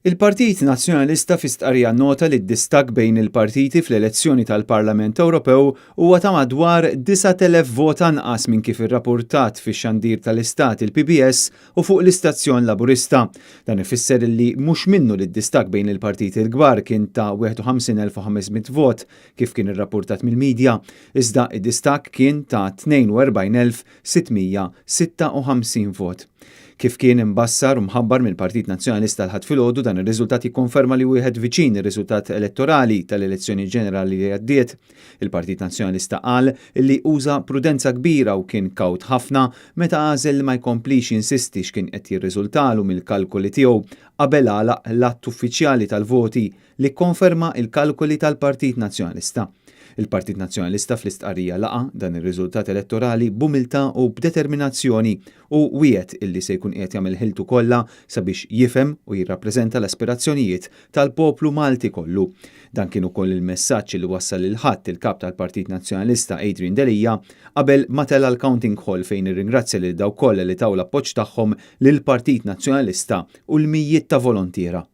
Il-Partit Nazzjonalista fi stqarrija nota li d-distak bejn il-partiti fl-elezzjoni tal-Parlament Ewropew huwa ta' madwar 9,000 vot anqas minn kif irrappurtat fix-xandir tal-Istat il-PPS u fuq l-Istazzjon Laburista. Dan ifisser li mhux minnu li d-distak bejn il-partiti l-kbar kien ta' 51,500 vot kif kien irrappurtat mill-medja, iżda id-distak kien ta' 42,656 vot. Kif kien imbassar u mħabbar mill-Partit Nazzjonalista l-ħadd filgħodu dan ir-riżultat jikkonferma li wieħed viċin ir-riżultat elettorali tal-elezzjoni ġenerali li għaddiet. Il-Partit Nazzjonalista qal li uża prudenza kbira u kien kawt ħafna meta għażel ma jkomplix insisti x'kien qed jirriżultalu mill-kalkoli tiegħu qabel għalaq l-att uffiċjali tal-voti li kkonferma il-kalkoli tal-Partit Nazzjonalista. Il-Partit Nazzjonalista fl-istqarrija laqa dan ir-riżultat elettorali b'umiltà u b'determinazzjoni u wiegħed illi se jkun qiegħed jagħmel ħiltu kollha sabiex jifhem u jirrappreżenta l-aspirazzjonijiet tal-poplu Malti kollu. Dan kien ukoll il-messaġġ li wassal lil ħadd il-kap tal-Partit Nazzjonalista Adrian Delija qabel ma tella l-Counting Hall fejn irringrazzja lil dawk kollha li taw l-appoġġ tagħhom lill-Partit Nazzjonalista u l-mijiet ta' volontiera.